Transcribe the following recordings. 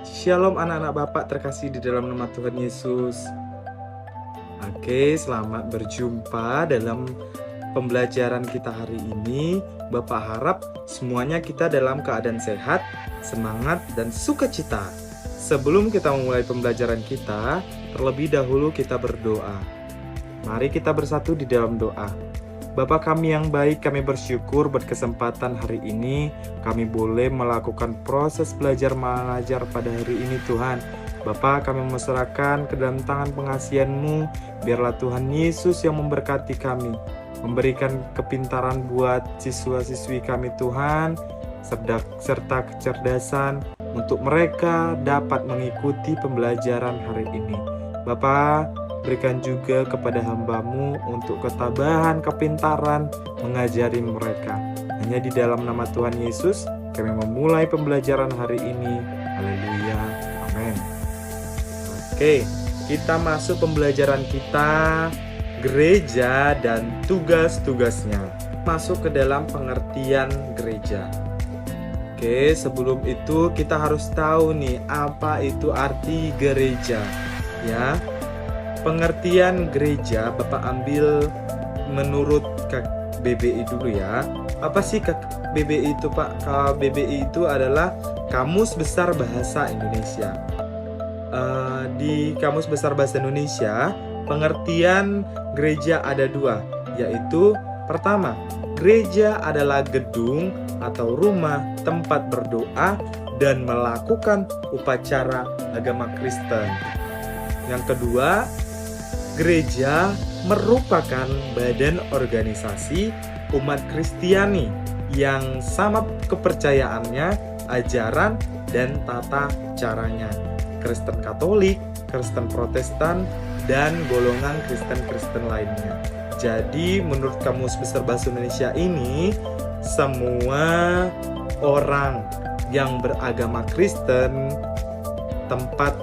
Shalom anak-anak Bapak terkasih di dalam nama Tuhan Yesus. Oke, selamat berjumpa dalam pembelajaran kita hari ini. Bapak harap semuanya kita dalam keadaan sehat, semangat, dan sukacita. Sebelum kita memulai pembelajaran kita, terlebih dahulu kita berdoa. Mari kita bersatu di dalam doa. Bapa kami yang baik, kami bersyukur berkesempatan hari ini kami boleh melakukan proses belajar mengajar pada hari ini Tuhan. Bapa, kami menyerahkan ke dalam tangan pengasihan-Mu, biarlah Tuhan Yesus yang memberkati kami, memberikan kepintaran buat siswa-siswi kami Tuhan, serta kecerdasan untuk mereka dapat mengikuti pembelajaran hari ini. Bapa, berikan juga kepada hamba-Mu untuk ketabahan, kepintaran mengajari mereka. Hanya di dalam nama Tuhan Yesus kami memulai pembelajaran hari ini. Haleluya. Amin. Oke, kita masuk pembelajaran kita, gereja dan tugas-tugasnya. Masuk ke dalam pengertian gereja. Oke, sebelum itu kita harus tahu nih apa itu arti gereja. Ya. Pengertian gereja Bapak ambil menurut KBBI dulu ya. Apa sih KBBI itu Pak? KBBI itu adalah Kamus Besar Bahasa Indonesia. Di Kamus Besar Bahasa Indonesia, pengertian gereja ada dua, yaitu pertama, gereja adalah gedung atau rumah tempat berdoa dan melakukan upacara agama Kristen. Yang kedua, gereja merupakan badan organisasi umat Kristiani yang sama kepercayaannya, ajaran, dan tata caranya. Kristen Katolik, Kristen Protestan, dan golongan Kristen-Kristen lainnya. Jadi menurut Kamus Besar Bahasa Indonesia ini, semua orang yang beragama Kristen, tempat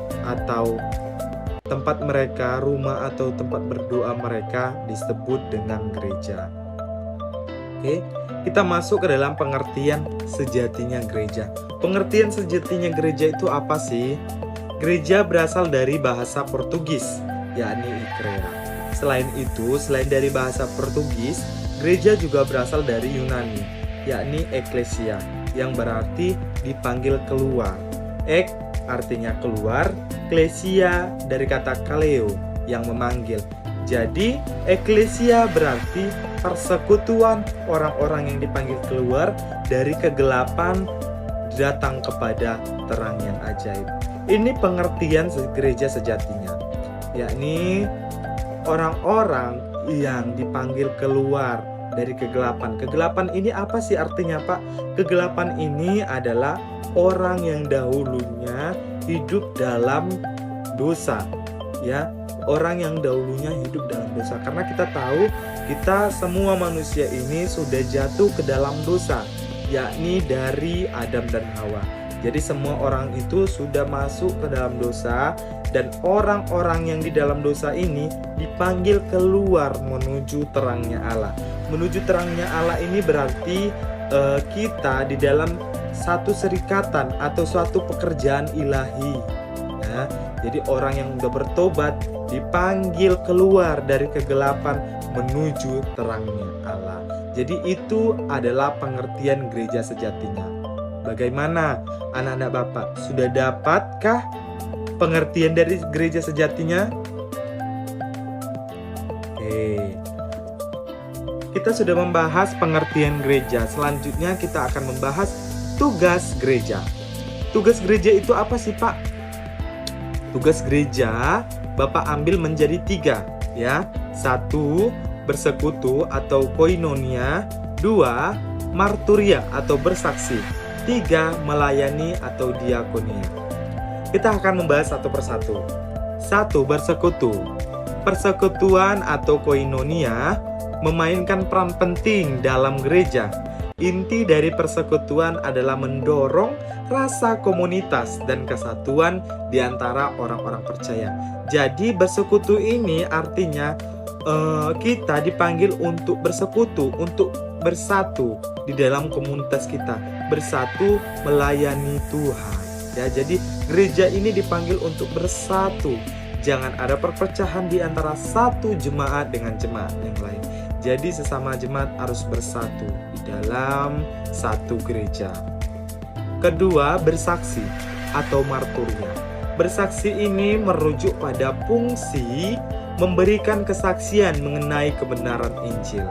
mereka, rumah atau tempat berdoa mereka disebut dengan gereja. Oke, kita masuk ke dalam pengertian sejatinya gereja. Pengertian sejatinya gereja itu apa sih? Gereja berasal dari bahasa Portugis, yakni igreja. Selain dari bahasa Portugis, gereja juga berasal dari Yunani, yakni eklesia, yang berarti dipanggil keluar. Artinya keluar, eklesia dari kata kaleo yang memanggil. Jadi eklesia berarti persekutuan orang-orang yang dipanggil keluar dari kegelapan datang kepada terang yang ajaib. Ini pengertian gereja sejatinya, yakni orang-orang yang dipanggil keluar dari kegelapan. Kegelapan ini apa sih artinya Pak? Kegelapan ini adalah orang yang dahulunya hidup dalam dosa, ya, orang yang dahulunya hidup dalam dosa. Karena kita tahu kita semua manusia ini sudah jatuh ke dalam dosa, yakni dari Adam dan Hawa. Jadi semua orang itu sudah masuk ke dalam dosa, dan orang-orang yang di dalam dosa ini dipanggil keluar menuju terangnya Allah. Menuju terangnya Allah ini berarti kita di dalam satu serikatan atau suatu pekerjaan ilahi. Ya, jadi orang yang sudah bertobat dipanggil keluar dari kegelapan menuju terangnya Allah. Jadi itu adalah pengertian gereja sejatinya. Bagaimana anak-anak Bapak? Sudah dapatkah pengertian dari gereja sejatinya? Oke. Kita sudah membahas pengertian gereja. Selanjutnya kita akan membahas tugas gereja. Tugas gereja itu apa sih Pak? Tugas gereja Bapak ambil menjadi 3 ya. 1. Bersekutu atau koinonia. 2. Marturia atau bersaksi. 3. Melayani atau diakonia. Kita akan membahas satu persatu. 1. Bersekutu. Persekutuan atau koinonia memainkan peran penting dalam gereja. Inti dari persekutuan adalah mendorong rasa komunitas dan kesatuan di antara orang-orang percaya. Jadi bersekutu ini artinya kita dipanggil untuk bersekutu, untuk bersatu di dalam komunitas kita, bersatu melayani Tuhan. Ya, jadi gereja ini dipanggil untuk bersatu. Jangan ada perpecahan di antara satu jemaat dengan jemaat yang lain. Jadi sesama jemaat harus bersatu di dalam satu gereja. Kedua, bersaksi atau marturia. Bersaksi ini merujuk pada fungsi memberikan kesaksian mengenai kebenaran Injil.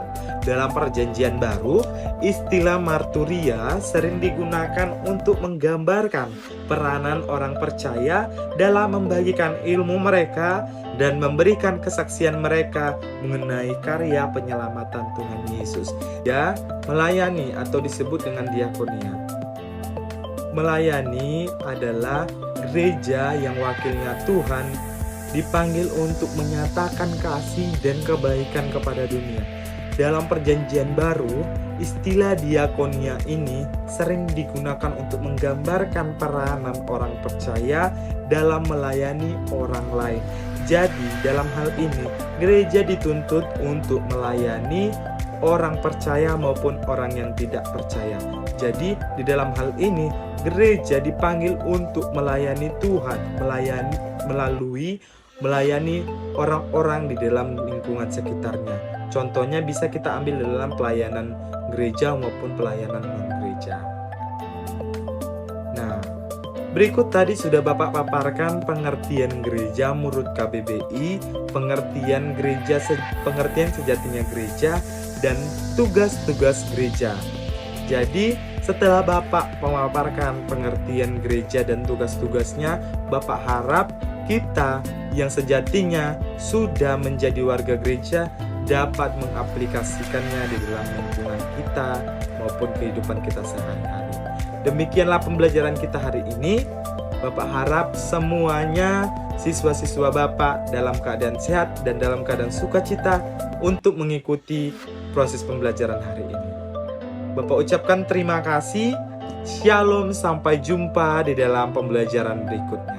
Dalam Perjanjian Baru, istilah marturia sering digunakan untuk menggambarkan peranan orang percaya dalam membagikan ilmu mereka dan memberikan kesaksian mereka mengenai karya penyelamatan Tuhan Yesus. Ya, melayani atau disebut dengan diakonia. Melayani adalah gereja yang wakilnya Tuhan dipanggil untuk menyatakan kasih dan kebaikan kepada dunia. Dalam Perjanjian Baru, istilah diakonia ini sering digunakan untuk menggambarkan peranan orang percaya dalam melayani orang lain. Jadi, dalam hal ini, gereja dituntut untuk melayani orang percaya maupun orang yang tidak percaya. Jadi, di dalam hal ini, gereja dipanggil untuk melayani Tuhan, melayani orang-orang di dalam lingkungan sekitarnya. Contohnya bisa kita ambil dalam pelayanan gereja maupun pelayanan non-gereja. Nah, berikut tadi sudah Bapak paparkan pengertian gereja menurut KBBI, pengertian sejatinya gereja, dan tugas-tugas gereja. Jadi, setelah Bapak memaparkan pengertian gereja dan tugas-tugasnya, Bapak harap kita yang sejatinya sudah menjadi warga gereja dapat mengaplikasikannya di dalam lingkungan kita maupun kehidupan kita sehari-hari. Demikianlah pembelajaran kita hari ini. Bapak harap semuanya siswa-siswa Bapak dalam keadaan sehat dan dalam keadaan sukacita untuk mengikuti proses pembelajaran hari ini. Bapak ucapkan terima kasih. Shalom, sampai jumpa di dalam pembelajaran berikutnya.